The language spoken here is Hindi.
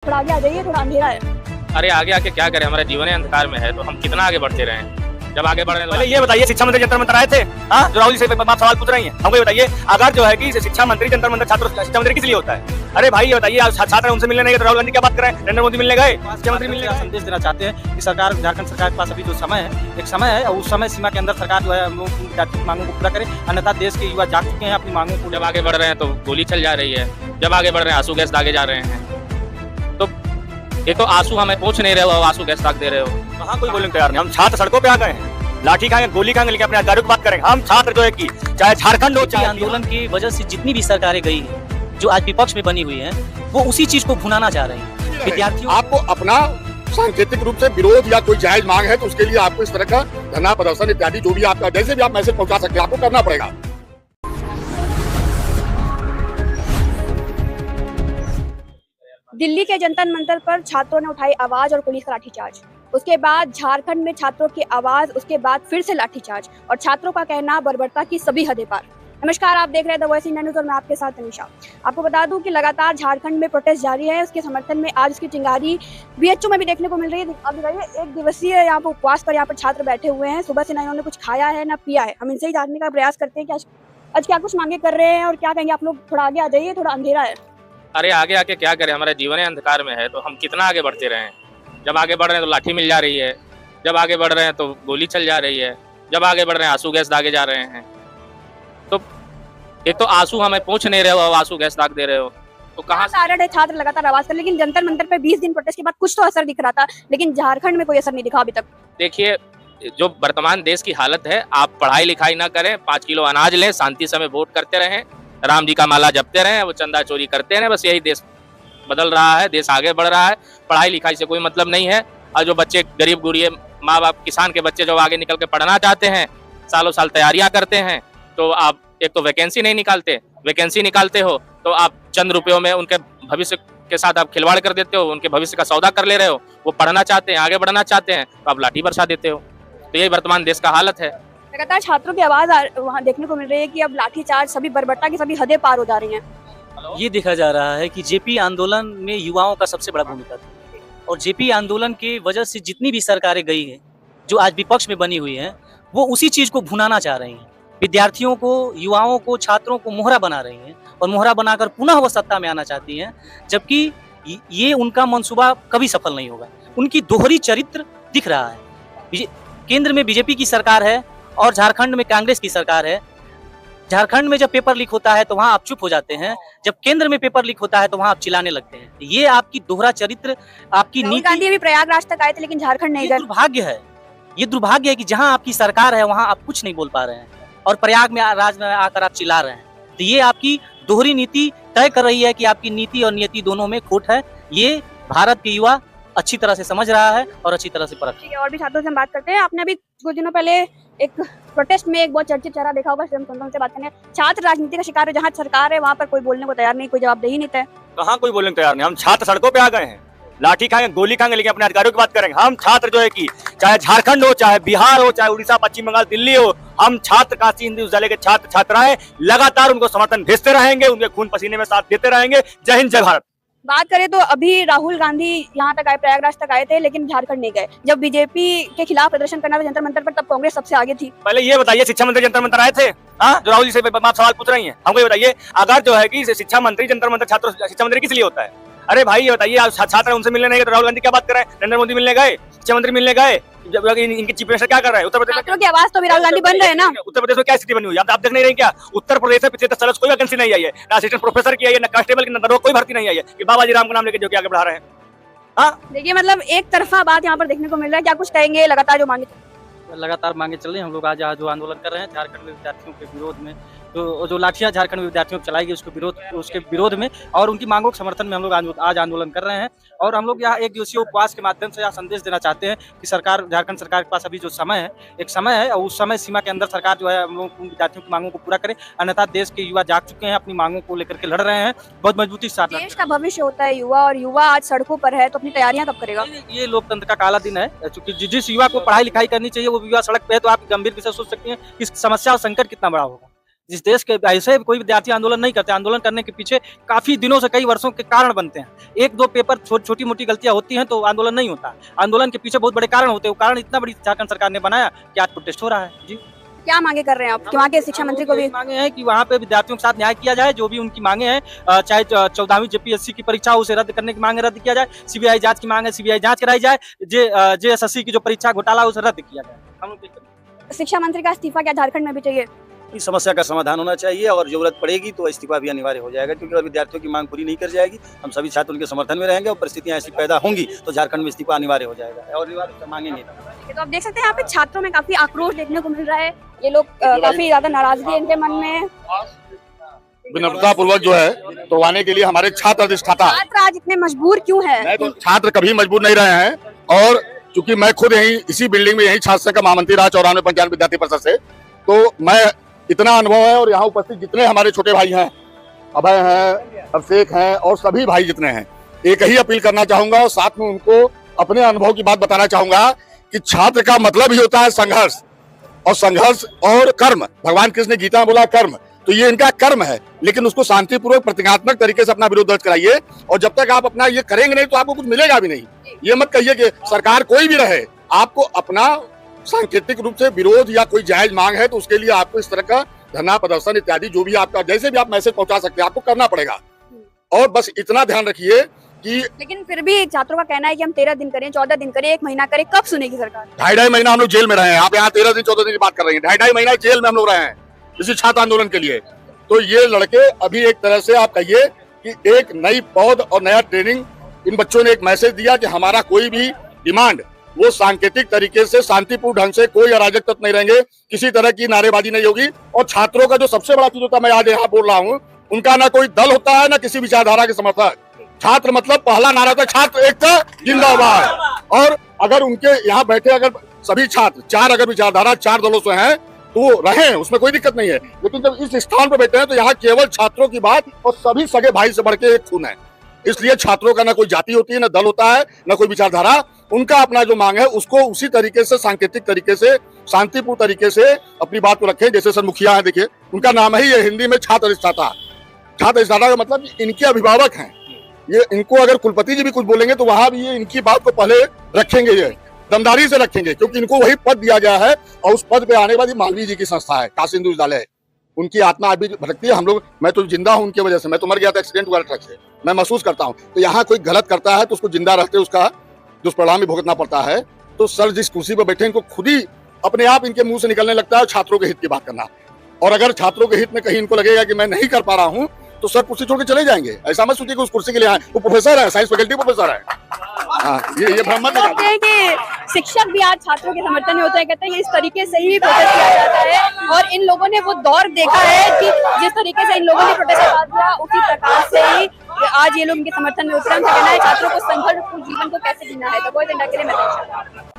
थोड़ा आगे आ जाइए, थोड़ा अंधेरा है। अरे आगे आके क्या करें, हमारा जीवन अंधकार में है, तो हम कितना आगे बढ़ते रहे। जब आगे बढ़ रहे हैं पहले ये बताइए, शिक्षा मंत्री जंतर मंतर आए थे? हाँ, जो राहुल जी से आप सवाल पूछ रही हैं, हमको ये बताइए, अगर जो है कि शिक्षा मंत्री जंतर मंतर छात्र शिक्षा मंत्री किस लिए होता है? अरे भाई ये बताइए, छात्र उनसे मिलने नहीं गए तो राहुल गांधी क्या बात कर रहे हैं? नरेंद्र मोदी मिलने गए, शिक्षा मंत्री मिलने गए। संदेश देना चाहते हैं कि सरकार, झारखंड सरकार के पास अभी जो समय है, एक समय है और उस समय सीमा के अंदर सरकार जो है हम लोग विद्यार्थियों की मांगों को पूरा करे, अन्यथा देश के युवा जाग चुके हैं अपनी मांगों को। जब आगे बढ़ रहे हैं तो गोली चल जा रही है, जब आगे बढ़ रहे हैं आंसू गैस दागे जा रहे हैं। तो ये तो आंसू हमें पूछ नहीं रहे हो, आंसू गैस दाग दे रहे हो। कहाँ कोई बोलने को तैयार नहीं। हम छात्र सड़कों पे आ गए हैं, लाठी खाएंगे, गोली खाएंगे, लेकिन अपने अधिकारों की बात करेंगे। हम छात्र जो है कि चाहे झारखंड हो, चाहे आंदोलन की वजह से जितनी भी सरकारें गई हैं, जो आज विपक्ष में बनी हुई हैं, वो उसी चीज को भुनाना चाह रही हैं। विद्यार्थियों आपको अपना सांकेतिक रूप से विरोध या कोई जायज मांग है तो उसके लिए आपको इस तरह का धरना प्रदर्शन इत्यादि जो भी आपका, जैसे भी आप मैसेज पहुंचा सकते हैं, आपको करना पड़ेगा। दिल्ली के जंतर मंतर पर छात्रों ने उठाई आवाज और पुलिस का लाठीचार्ज। उसके बाद झारखंड में छात्रों की आवाज, उसके बाद फिर से लाठीचार्ज और छात्रों का कहना बर्बरता की सभी हदें पार। नमस्कार, आप देख रहे हैं द वॉइस इंडिया न्यूज़ और मैं आपके साथ तनिषा। आपको बता दूं कि लगातार झारखंड में प्रोटेस्ट जारी है। उसके समर्थन में आज उसकी चिंगारी बीएचयू में भी देखने को मिल रही है। अब बताइए, एक दिवसीय यहाँ पर उपवास पर यहाँ पर छात्र बैठे हुए हैं। सुबह से ना इन्होंने कुछ खाया है ना पिया है। हम इनसे ही जानने का प्रयास करते हैं कि आज क्या कुछ मांगे कर रहे हैं और क्या कहेंगे आप लोग। थोड़ा आगे आ जाइए, थोड़ा अंधेरा है। अरे आगे आके क्या करें, हमारा जीवन अंधकार में है, तो हम कितना आगे बढ़ते रहे। जब आगे बढ़ रहे हैं तो लाठी मिल जा रही है, जब आगे बढ़ रहे हैं तो गोली चल जा रही है, जब आगे बढ़ रहे हैं आंसू गैस दागे जा रहे हैं। तो एक तो आंसू हमें पूछ नहीं रहे हो, आंसू गैस दाग दे रहे हो, तो कहाँ कारण है छात्र लगातार आवाज कर। लेकिन जंतर मंतर पे 20 दिन प्रोटेस्ट के बाद कुछ तो असर दिख रहा था, लेकिन झारखंड में कोई असर नहीं दिखा अभी तक। देखिए, जो वर्तमान देश की हालत है, आप पढ़ाई लिखाई ना करें, 5 किलो अनाज लें, शांति समय वोट करते रहें, राम जी का माला जपते रहें, वो चंदा चोरी करते रहें, बस यही देश बदल रहा है, देश आगे बढ़ रहा है। पढ़ाई लिखाई से कोई मतलब नहीं है। और जो बच्चे गरीब गुरिये माँ बाप किसान के बच्चे जो आगे निकल के पढ़ना चाहते हैं, सालों साल तैयारियां करते हैं, तो आप एक तो वैकेंसी नहीं निकालते, वैकेंसी निकालते हो तो आप चंद रुपयों में उनके भविष्य के साथ आप खिलवाड़ कर देते हो, उनके भविष्य का सौदा कर ले रहे हो। वो पढ़ना चाहते हैं, आगे बढ़ना चाहते हैं, तो आप लाठी बरसा देते हो। तो यही वर्तमान देश का हालत है। लगातार छात्रों की आवाज वहाँ देखने को मिल रही है कि अब लाठीचार्ज, सभी बर्बरता की सभी हदें पार हो जा रही हैं। ये देखा जा रहा है कि जेपी आंदोलन में युवाओं का सबसे बड़ा भूमिका था और जेपी आंदोलन की वजह से जितनी भी सरकारें गई हैं, जो आज विपक्ष में बनी हुई हैं, वो उसी चीज को भुनाना चाह रही हैं। विद्यार्थियों को, युवाओं को, छात्रों को मोहरा बना रही हैं और मोहरा बनाकर पुनः वो सत्ता में आना चाहती हैं, जबकि ये उनका मंसूबा कभी सफल नहीं होगा। उनकी दोहरी चरित्र दिख रहा है। केंद्र में बीजेपी की सरकार है और झारखंड में कांग्रेस की सरकार है। झारखंड में जब पेपर लीक होता है तो वहां आप चुप हो जाते हैं, जब केंद्र में पेपर लीक होता है तो वहां आप चिल्लाने लगते हैं। ये आपकी दोहरा चरित्र, आपकी नीति। गांधी भी प्रयागराज तक आए थे लेकिन झारखंड नहीं गए। दुर्भाग्य है, ये दुर्भाग्य है कि जहां आपकी सरकार है वहां आप कुछ नहीं बोल पा रहे हैं और प्रयागराज में आकर आप चिल्ला रहे हैं। तो ये आपकी दोहरी नीति तय कर रही है कि आपकी नीति और नियति दोनों में खोट है। ये भारत के युवा अच्छी तरह से समझ रहा है और अच्छी तरह से परख। और भी छात्रों से हम बात करते हैं। आपने अभी कुछ दिनों पहले एक प्रोटेस्ट में एक बहुत चर्चित चेहरा देखा होगा, से बात करने। छात्र राजनीति का शिकार है, जहाँ सरकार है वहाँ पर कोई बोलने को तैयार नहीं, कोई जवाबदेही नहीं तय। कहाँ कोई बोलने को तैयार नहीं। हम छात्र सड़कों पे आ गए हैं, लाठी खाएंगे, गोली खाएंगे, लेकिन अपने अधिकारों की बात करेंगे। हम छात्र जो है कि चाहे झारखंड हो, चाहे बिहार हो, चाहे उड़ीसा, पश्चिम बंगाल, दिल्ली हो, हम छात्र काशी हिंदू विद्यालय के छात्र छात्राएं लगातार उनको समर्थन भेजते रहेंगे, उनके खून पसीने में साथ देते रहेंगे। जय हिंद, जय भारत। बात करें तो अभी राहुल गांधी यहाँ तक आए, प्रयागराज तक आए थे, लेकिन झारखंड नहीं गए। जब बीजेपी के खिलाफ प्रदर्शन करना था जंतर मंतर पर, तब कांग्रेस सबसे आगे थी। पहले ये बताइए, शिक्षा मंत्री जंतर मंतर आए थे? हाँ, जो राहुल जी से आप सवाल पूछ रही हैं, हमको ये बताइए, अगर जो है कि शिक्षा मंत्री जंतर मंतर छात्र शिक्षा मंत्री किस लिए होता है? अरे भाई ये बताइए, छात्र उनसे मिलने नहीं गए तो राहुल गांधी क्या बात कर रहे हैं? नरेंद्र मोदी मिलने गए, शिक्षा मंत्री मिलने गए, इनके चीफ मिनिस्टर क्या कर रहे हैं? उत्तर प्रदेश की आवाज तो राहुल गांधी बन रहे हैं ना। उत्तर प्रदेश में क्या स्थिति बनी हुई है आप देख नहीं रहे क्या? उत्तर प्रदेश में पिछले 10 सालों से कोई वैकेंसी नहीं आई है, ना असिस्टेंट प्रोफेसर की आई है, ना कांस्टेबल की, ना कोई भर्ती नहीं आई है कि बाबा जी राम का नाम लेके जो आगे बढ़ा रहे हैं। हाँ देखिए, मतलब एक तरफा बात यहाँ पर देखने को मिल रहा है। क्या कुछ कहेंगे? लगातार मांगे चल रही हैं। हम लोग आज जो आंदोलन कर रहे हैं झारखंड में विद्यार्थियों के विरोध में, जो लाठियां झारखंड में विद्यार्थियों को चलाई गई उसके विरोध में और उनकी मांगों के समर्थन में हम लोग आज आंदोलन कर रहे हैं। और हम लोग यहाँ एक दिवसीय उपवास के माध्यम से यह संदेश देना चाहते हैं कि सरकार, झारखंड सरकार के पास अभी जो समय है, एक समय है और उस समय सीमा के अंदर सरकार जो है हम लोग विद्यार्थियों की मांगों को पूरा करे, अन्यथा देश के युवा जाग चुके हैं, अपनी मांगों को लेकर के लड़ रहे हैं बहुत मजबूती के साथ। देश का भविष्य होता है युवा, और युवा आज सड़कों पर है, तो अपनी तैयारियां कब करेगा? ये लोकतंत्र का काला दिन है, क्योंकि जिस युवा को पढ़ाई लिखाई करनी चाहिए वो युवा सड़क पे है, तो आप गंभीर विषय सोच सकते हैं कि इस समस्या और संकट कितना बड़ा होगा। जिस देश के ऐसे कोई विद्यार्थी आंदोलन नहीं करते। आंदोलन करने के पीछे काफी दिनों से, कई वर्षों के कारण बनते हैं। एक दो पेपर छोटी मोटी गलतियां होती हैं तो आंदोलन नहीं होता। आंदोलन के पीछे बहुत बड़े कारण होते हैं। वो कारण इतना बड़ी झारखंड सरकार ने बनाया कि आज प्रोटेस्ट हो रहा है। जी, क्या मांगे कर रहे हैं आप कि वहाँ के शिक्षा मंत्री को भी? मांगे हैं कि वहाँ पे विद्यार्थियों के साथ न्याय किया जाए। जो भी उनकी मांगे हैं, चाहे 14वीं जेपीएससी की परीक्षा उसे रद्द करने की मांग रद्द किया जाए। सीबीआई जांच की मांग है, सीबीआई जांच कराई जाए। जेएसएससी की जो परीक्षा घोटाला उसे रद्द किया जाए। हम लोग शिक्षा मंत्री का इस्तीफा क्या झारखंड में भी चाहिए? इस समस्या का समाधान होना चाहिए और जरूरत पड़ेगी तो इस्तीफा भी अनिवार्य हो जाएगा, क्योंकि अगर विद्यार्थियों की मांग पूरी नहीं कर जाएगी, हम सभी छात्र उनके समर्थन में रहेंगे और परिस्थितियां ऐसी पैदा होंगी तो झारखंड में इस्तीफा अनिवार्य हो जाएगा और मांगेंगे। तो आप देख सकते हैं यहाँ पे छात्रों में काफी आक्रोश देखने को मिल रहा है। ये लोग काफी ज्यादा नाराजगी इनके मन में। विनम्रता पूर्वक जो है तोड़वाने के लिए हमारे छात्र अधिष्ठाता। छात्र आज इतने मजबूर क्यों है? नहीं तो छात्र कभी मजबूर नहीं रहे हैं, और चूंकि मैं खुद यही इसी बिल्डिंग में यही छात्र संघ का महामंत्री रहा 94 पंचायत विद्यार्थी परिषद से, तो मैं इतना अनुभव है। और यहाँ उपस्थित जितने हमारे छोटे भाई हैं, अभय हैं, अभिषेक हैं और सभी भाई जितने हैं, एक ही अपील करना चाहूंगा और साथ में उनको अपने अनुभव की बात बताना चाहूंगा कि छात्र का मतलब ही होता है संघर्ष, और संघर्ष और कर्म। भगवान कृष्ण ने गीता में बोला कर्म, तो ये इनका कर्म है। लेकिन उसको शांतिपूर्वक प्रतिज्ञात्मक तरीके से अपना विरोध दर्ज कराइए, और जब तक आप अपना ये करेंगे नहीं तो आपको कुछ मिलेगा भी नहीं। ये मत कहिए कि सरकार कोई भी रहे, आपको अपना सांकेतिक रूप से विरोध या कोई जायज मांग है तो उसके लिए आपको इस तरह का धरना प्रदर्शन इत्यादि जो भी आपका, जैसे भी आप मैसेज पहुंचा सकते हैं, आपको करना पड़ेगा। और बस इतना ध्यान रखिए कि लेकिन फिर भी छात्रों का कहना है कि हम 13 दिन करें, 14 दिन करें, 1 महीना करें, कब सुनेगी सरकार? 2.5 महीना हम लोग जेल में रहे हैं। आप यहाँ 13 दिन 14 दिन की बात कर रहे हैं, 2.5 महीना जेल में हम लोग रहे हैं इसी छात्र आंदोलन के लिए। तो ये लड़के अभी एक तरह से आप कहिए कि एक नई पौध और नया ट्रेनिंग, इन बच्चों ने एक मैसेज दिया कि हमारा कोई भी डिमांड वो सांकेतिक तरीके से शांतिपूर्ण ढंग से, कोई अराजक तत्व नहीं रहेंगे, किसी तरह की नारेबाजी नहीं होगी। और छात्रों का जो सबसे बड़ा चीज होता है, मैं आज यहाँ बोल रहा हूँ, उनका ना कोई दल होता है ना किसी विचारधारा के समर्थक। छात्र मतलब पहला नारा था छात्र एकता जिंदाबाद। और अगर उनके यहाँ बैठे अगर सभी छात्र 4 अगर विचारधारा 4 दलों से हैं तो रहे, उसमें कोई दिक्कत नहीं है। लेकिन जब इस स्थान पर बैठे हैं तो यहाँ केवल छात्रों की बात और सभी सगे भाई से बढ़ के एक खून है। इसलिए छात्रों का ना कोई जाति होती है, ना दल होता है, ना कोई विचारधारा। उनका अपना जो मांग है उसको उसी तरीके से, सांकेतिक तरीके से, शांतिपूर्ण तरीके से अपनी बात को रखें। जैसे सर मुखिया है, देखिए उनका नाम है ही हिंदी में छात्र अधिष्ठाता। छात्र अधिष्ठाता का मतलब इनके अभिभावक हैं। ये इनको अगर कुलपति जी भी कुछ बोलेंगे तो वहां भी ये इनकी बात को पहले रखेंगे, ये दमदारी से रखेंगे, क्योंकि इनको वही पद दिया गया है। और उस पद पे आने के बाद मालवीय जी की संस्था है काशी हिंदू विद्यालय, उनकी आत्मा अभी भटकती है। हम लोग, मैं तो जिंदा हूं उनकी वजह से, मैं तो मर गया था एक्सीडेंट हुआ ट्रक से, मैं महसूस करता हूं। तो यहाँ कोई गलत करता है तो उसको जिंदा रहते उसका दुष्परिणाम भी भुगतना पड़ता है। तो सर जिस कुर्सी पर बैठे इनको खुद ही अपने आप इनके मुंह से निकलने लगता है छात्रों के हित की बात करना। और अगर छात्रों के हित में कहीं इनको लगेगा कि मैं नहीं कर पा रहा हूँ तो सर कुर्सी छोड़ के चले जाएंगे। ऐसा मत सोचिए कि उस कुर्सी के लिए आए, वो प्रोफेसर है, साइंस फैकल्टी प्रोफेसर है। ये भ्रम मत कहते हैं कि शिक्षक भी आज छात्रों के समर्थन में होते हैं। कहते हैं कि इस तरीके से ही प्रोटेस्ट किया जाता है, और इन लोगों ने वो दौर देखा है कि जिस तरीके से इन लोगों ने प्रोटेस्ट किया उसी प्रकार से ही आज ये लोग इनके समर्थन में उतरे। कहना है छात्रों को संघर्षपूर्ण जीवन को कैसे जीना है। तो कोई दिन के लिए मैं